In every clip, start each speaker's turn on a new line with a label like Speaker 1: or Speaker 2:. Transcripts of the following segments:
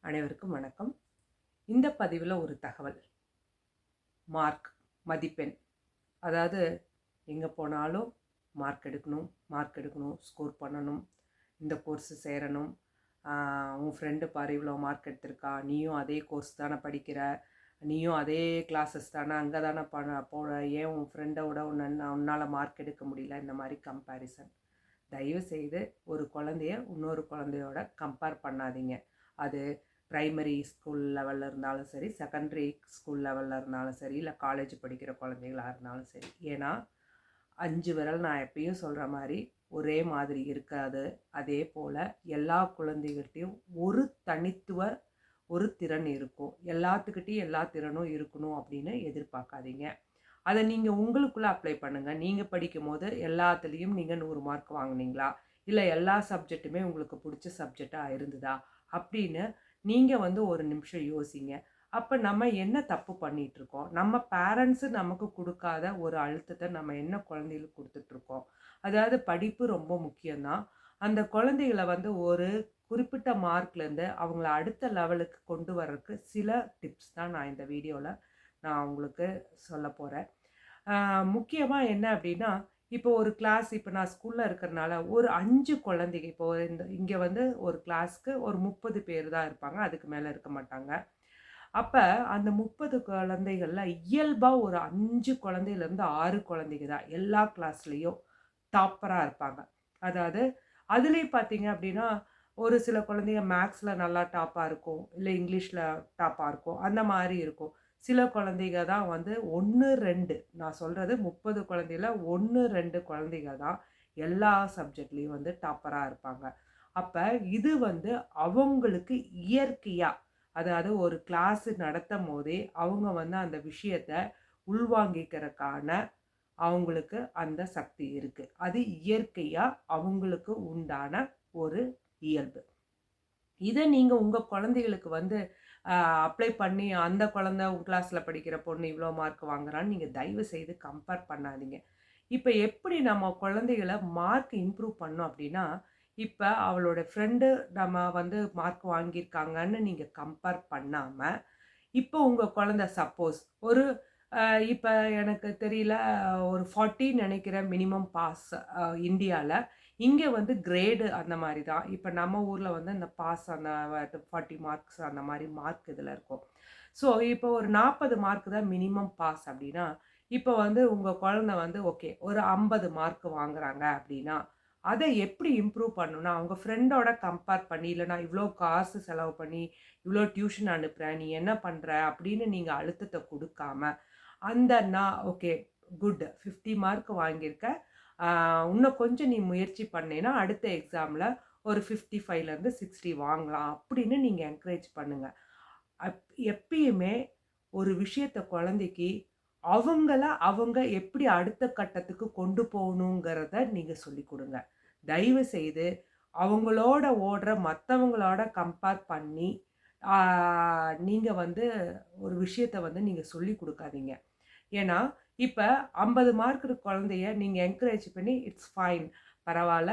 Speaker 1: அனைவருக்கும் வணக்கம். இந்த பதிவில் ஒரு தகவல். மார்க், மதிப்பெண். அதாவது எங்கே போனாலும் மார்க் எடுக்கணும், ஸ்கோர் பண்ணணும், இந்த கோர்ஸு சேரணும், உன் ஃப்ரெண்டு பாரு இவ்வளோ மார்க் எடுத்திருக்கா, நீயும் அதே கோர்ஸ் தானே படிக்கிற, நீயும் அதே கிளாஸஸ் தானே, அங்கே தானே போகிற, ஏன் உன் ஃப்ரெண்டோட உன்னால் மார்க் எடுக்க முடியல, இந்த மாதிரி கம்பேரிசன். தயவுசெய்து ஒரு குழந்தைய இன்னொரு குழந்தையோட கம்பேர் பண்ணாதீங்க. அது ப்ரைமரி ஸ்கூல் லெவலில் இருந்தாலும் சரி, செகண்டரி ஸ்கூல் லெவலில் இருந்தாலும் சரி, இல்லை காலேஜ் படிக்கிற குழந்தைகளாக இருந்தாலும் சரி. ஏன்னா 5 விரல் நான் எப்பயும் சொல்கிற மாதிரி ஒரே மாதிரி இருக்காது. அதே போல் எல்லா குழந்தைகிட்டையும் ஒரு திறன் இருக்கும். எல்லாத்துக்கிட்டையும் எல்லா திறனும் இருக்கணும் அப்படின்னு எதிர்பார்க்காதீங்க. அதை நீங்கள் உங்களுக்குள்ளே அப்ளை பண்ணுங்கள். நீங்கள் படிக்கும் போது எல்லாத்துலேயும் நீங்கள் 100 மார்க் வாங்கினீங்களா, இல்லை எல்லா சப்ஜெக்ட்டுமே உங்களுக்கு பிடிச்ச சப்ஜெக்டாக இருந்ததா அப்படின்னு நீங்கள் ஒரு நிமிஷம் யோசிங்க. அப்போ நம்ம என்ன தப்பு பண்ணிகிட்ருக்கோம்? நம்ம பேரண்ட்ஸு நமக்கு கொடுக்காத ஒரு அழுத்தத்தை நம்ம என்ன குழந்தைகளுக்கு கொடுத்துட்ருக்கோம்? அதாவது படிப்பு ரொம்ப முக்கியம்தான். அந்த குழந்தைகளை ஒரு குறிப்பிட்ட மார்க்லேருந்து அவங்கள அடுத்த லெவலுக்கு கொண்டு வர்றதுக்கு சில டிப்ஸ் தான் நான் இந்த வீடியோவில் நான் உங்களுக்கு சொல்ல போகிறேன். முக்கியமாக என்ன அப்படின்னா, இப்போ ஒரு கிளாஸ், இப்போ நான் ஸ்கூலில் இருக்கிறனால ஒரு 5 குழந்தைங்க, இப்போ இங்கே ஒரு கிளாஸ்க்கு ஒரு 30 பேர் தான் இருப்பாங்க, அதுக்கு மேலே இருக்க மாட்டாங்க. அப்போ அந்த 30 குழந்தைகளில் இயல்பாக ஒரு 5 குழந்தையிலேருந்து 6 குழந்தைங்க தான் எல்லா கிளாஸ்லேயும் டாப்பராக இருப்பாங்க. அதாவது அதுலேயும் பார்த்தீங்க அப்படின்னா, ஒரு சில குழந்தைங்க மேக்ஸில் நல்லா டாப்பாக இருக்கும், இல்லை இங்கிலீஷில் டாப்பாக இருக்கும், அந்த மாதிரி இருக்கும். சில குழந்தைங்க தான் 1, 2, நான் சொல்கிறது 30 குழந்தையில் 1, 2 குழந்தைங்க தான் எல்லா சப்ஜெக்ட்லேயும் டாப்பராக இருப்பாங்க. அப்போ இது அவங்களுக்கு இயற்கையாக, அதாவது ஒரு கிளாஸு நடத்தும் போதே அவங்க அந்த விஷயத்தை உள்வாங்கிக்கிறதுக்கான அவங்களுக்கு அந்த சக்தி இருக்குது. அது இயற்கையாக அவங்களுக்கு உண்டான ஒரு இயல்பு. இதை நீங்கள் உங்கள் குழந்தைகளுக்கு அப்ளை பண்ணி, அந்த குழந்தை உங்கள் கிளாஸில் படிக்கிற பொண்ணு இவ்வளோ மார்க் வாங்குறான்னு நீங்கள் தயவு செய்து கம்பேர் பண்ணாதீங்க. இப்போ எப்படி நம்ம குழந்தைகளை மார்க் இம்ப்ரூவ் பண்ணோம் அப்படின்னா, இப்போ அவளோட ஃப்ரெண்டு நம்ம மார்க் வாங்கியிருக்காங்கன்னு நீங்கள் கம்பேர் பண்ணாமல், இப்போ உங்கள் குழந்தை சப்போஸ் ஒரு இப்போ எனக்கு தெரியல, ஒரு 40 நினைக்கிறேன் மினிமம் பாஸ் இந்தியாவில். இங்கே கிரேடு அந்த மாதிரி தான். இப்போ நம்ம ஊரில் இந்த பாஸ் அந்த 40 மார்க்ஸ் அந்த மாதிரி மார்க் இதில் இருக்கும். ஸோ இப்போ ஒரு 40 மார்க் தான் மினிமம் பாஸ் அப்படின்னா, இப்போ உங்கள் குழந்தை ஓகே ஒரு 50 மார்க் வாங்குறாங்க அப்படின்னா, அதை எப்படி இம்ப்ரூவ் பண்ணணும்னா, அவங்க ஃப்ரெண்டோட கம்பேர் பண்ணி, இல்லை நான் இவ்வளோ காசு செலவு பண்ணி இவ்வளோ டியூஷன் அனுப்புகிறேன், நீ என்ன பண்ணுற அப்படின்னு நீங்கள் அழுத்தத்தை கொடுக்காம, நான் ஓகே குட் 50 மார்க் வாங்கியிருக்க, இன்னும் கொஞ்சம் நீ முயற்சி பண்ணேன்னா அடுத்த எக்ஸாமில் ஒரு 55லேருந்து 60 வாங்கலாம் அப்படின்னு நீங்கள் என்கரேஜ் பண்ணுங்கள். எப்பயுமே ஒரு விஷயத்தை குழந்தைக்கு அவங்க எப்படி அடுத்த கட்டத்துக்கு கொண்டு போகணுங்கிறத நீங்கள் சொல்லி கொடுங்க. தயவு செய்து அவங்களோட ஓடுற மற்றவங்களோட கம்பேர் பண்ணி நீங்கள் ஒரு விஷயத்தை நீங்கள் சொல்லி கொடுக்காதீங்க. ஏன்னா இப்போ 50 மார்க் குழந்தைய நீங்கள் என்கரேஜ் பண்ணி இட்ஸ் ஃபைன், பரவாயில்ல,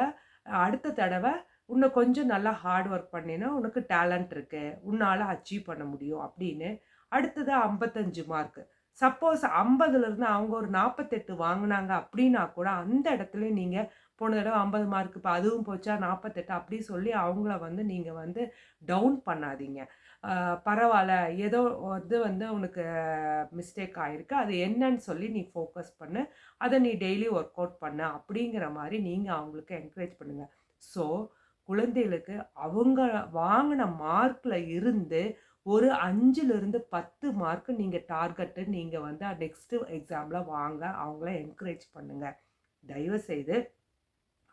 Speaker 1: அடுத்த தடவை இன்னும் கொஞ்சம் நல்லா ஹார்ட் ஒர்க் பண்ணினா உனக்கு டேலண்ட் இருக்குது, உன்னால் அச்சீவ் பண்ண முடியும் அப்படின்னு அடுத்தது 55 மார்க். சப்போஸ் 50லேருந்து அவங்க ஒரு 48 வாங்கினாங்க அப்படின்னா கூட அந்த இடத்துல நீங்கள் போன தடவை 50 மார்க், இப்போ அதுவும் போச்சா 48 அப்படி சொல்லி அவங்கள நீங்கள் டவுன் பண்ணாதீங்க. பரவாயில்ல, ஏதோ உனக்கு மிஸ்டேக் ஆகிருக்கு, அது என்னன்னு சொல்லி நீ ஃபோக்கஸ் பண்ணு, அதை நீ டெய்லி ஒர்க் அவுட் பண்ண அப்படிங்கிற மாதிரி நீங்கள் அவங்களுக்கு என்கரேஜ் பண்ணுங்கள். ஸோ குழந்தைகளுக்கு அவங்க வாங்கின மார்க்கில் இருந்து ஒரு 5லேருந்து 10 மார்க்கு நீங்கள் டார்கெட்டு நீங்கள் நெக்ஸ்ட்டு எக்ஸாமில் வாங்க அவங்கள என்கரேஜ் பண்ணுங்கள். தயவுசெய்து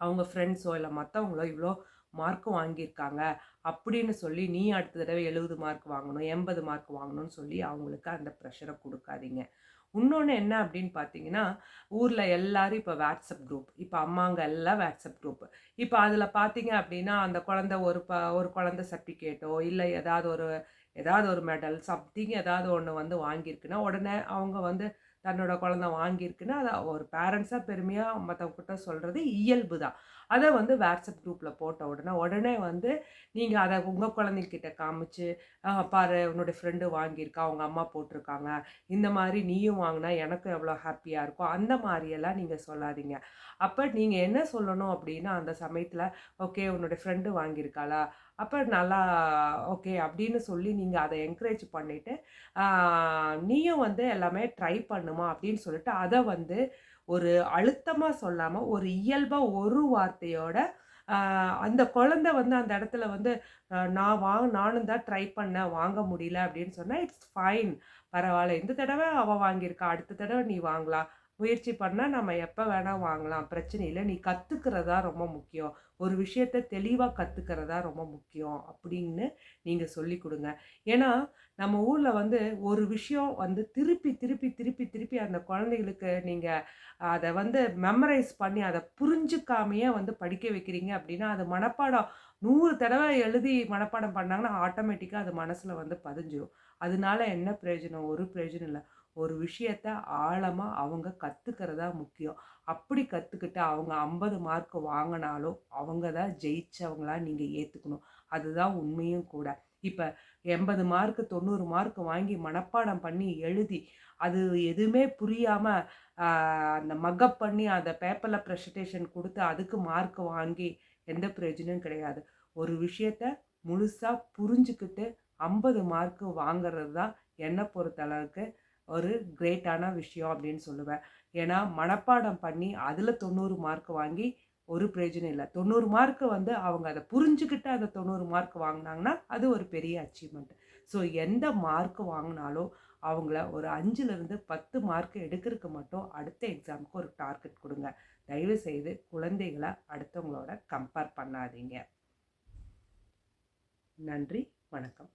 Speaker 1: அவங்க ஃப்ரெண்ட்ஸோ இல்லை மற்றவங்களோ இவ்வளோ மார்க் வாங்கியிருக்காங்க அப்படின்னு சொல்லி நீ அடுத்த தடவை 70 மார்க் வாங்கணும், 80 மார்க் வாங்கணும்னு சொல்லி அவங்களுக்கு அந்த ப்ரெஷரை கொடுக்காதீங்க. இன்னொன்று என்ன அப்படின்னு பார்த்தீங்கன்னா, ஊரில் எல்லாரும் இப்போ வாட்ஸ்அப் குரூப், இப்போ அம்மாங்க எல்லாம் வாட்ஸ்அப் குரூப். இப்போ அதில் பார்த்தீங்க அப்படின்னா அந்த குழந்தை ஒரு குழந்தை சர்டிஃபிகேட்டோ இல்லை ஏதாவது ஒரு மெடல் சம்திங் ஏதாவது ஒன்று வாங்கியிருக்குன்னா உடனே அவங்க தன்னோட குழந்தை வாங்கியிருக்குன்னு அதை ஒரு பேரண்ட்ஸாக பெருமையாக மற்றவங்கிட்ட சொல்கிறது இயல்பு தான். அதை வந்து வாட்ஸ்அப் குரூப்பில் போட்ட உடனே உடனே வந்து நீங்கள் அதை உங்கள் குழந்தைகிட்ட காமிச்சு, பாரு உன்னோட ஃப்ரெண்டு வாங்கியிருக்கா, அவங்க அம்மா போட்டிருக்காங்க, இந்த மாதிரி நீயும் வாங்கினா எனக்கும் எவ்வளோ ஹாப்பியாக இருக்கும், அந்த மாதிரியெல்லாம் நீங்கள் சொல்லாதீங்க. அப்போ நீங்கள் என்ன சொல்லணும் அப்படின்னா அந்த சமயத்தில், ஓகே உன்னோட ஃப்ரெண்டு வாங்கியிருக்காளா, அப்போ நல்லா ஓகே அப்படின்னு சொல்லி நீங்கள் அதை என்கரேஜ் பண்ணிவிட்டு, நீயும் வந்து எல்லாமே ட்ரை பண்ணுமா அப்படின்னு சொல்லிட்டு அதை வந்து ஒரு அழுத்தமாக சொல்லாமல் ஒரு இயல்பாக ஒரு வார்த்தையோட அந்த குழந்தை வந்து அந்த இடத்துல வந்து நானும் தான் ட்ரை பண்ணேன் வாங்க முடியல அப்படின்னு சொன்னால் இட்ஸ் ஃபைன், பரவாயில்ல, இந்த தடவை அவள் வாங்கியிருக்கா, அடுத்த தடவை நீ வாங்கலாம், முயற்சி பண்ணால் நம்ம எப்போ வேணால் வாங்கலாம், பிரச்சனை இல்லை, நீ கற்றுக்கிறதா ரொம்ப முக்கியம், ஒரு விஷயத்த தெளிவாக கற்றுக்கிறதா ரொம்ப முக்கியம் அப்படின்னு நீங்கள் சொல்லி கொடுங்க. ஏன்னா நம்ம ஊரில் வந்து ஒரு விஷயம் வந்து திருப்பி திருப்பி திருப்பி திருப்பி அந்த குழந்தைகளுக்கு நீங்கள் அதை வந்து மெமரைஸ் பண்ணி அதை புரிஞ்சுக்காமையே வந்து படிக்க வைக்கிறீங்க அப்படின்னா அது மனப்பாடம் 100 தடவை எழுதி மனப்பாடம் பண்ணாங்கன்னா ஆட்டோமேட்டிக்காக அது மனசில் வந்து பதிஞ்சிடும். அதனால என்ன பிரயோஜனம்? ஒரு பிரயோஜனம் இல்லை. ஒரு விஷயத்த ஆழமாக அவங்க கற்றுக்கிறதா முக்கியம். அப்படி கற்றுக்கிட்டு அவங்க 50 மார்க் வாங்கினாலும் அவங்க தான் ஜெயிச்சவங்களா நீங்கள் ஏற்றுக்கணும். அதுதான் உண்மையும் கூட. இப்போ 80 மார்க் 90 மார்க் வாங்கி மனப்பாடம் பண்ணி எழுதி அது எதுவுமே புரியாமல் அந்த மக்கப் பண்ணி அந்த பேப்பரில் ப்ரெசன்டேஷன் கொடுத்து அதுக்கு மார்க் வாங்கி எந்த பிரயோஜனமும் கிடையாது. ஒரு விஷயத்த முழுசாக புரிஞ்சுக்கிட்டு 50 மார்க் வாங்கிறது தான் என்னை பொறுத்தளவுக்கு ஒரு கிரேட்டான விஷயம் அப்படின்னு சொல்லுவேன். ஏன்னா மனப்பாடம் பண்ணி அதில் 90 மார்க் வாங்கி ஒரு பிரயோஜனம் இல்லை. 90 மார்க் வந்து அவங்க அதை புரிஞ்சுக்கிட்டு அந்த 90 மார்க் வாங்கினாங்கன்னா அது ஒரு பெரிய அச்சீவ்மெண்ட். ஸோ எந்த மார்க் வாங்கினாலும் அவங்கள ஒரு 5லேருந்து 10 மார்க் எடுக்கிறதுக்கு மட்டும் அடுத்த எக்ஸாமுக்கு ஒரு டார்கெட் கொடுங்க. தயவுசெய்து குழந்தைகளை அடுத்தவங்களோட கம்பேர் பண்ணாதீங்க. நன்றி, வணக்கம்.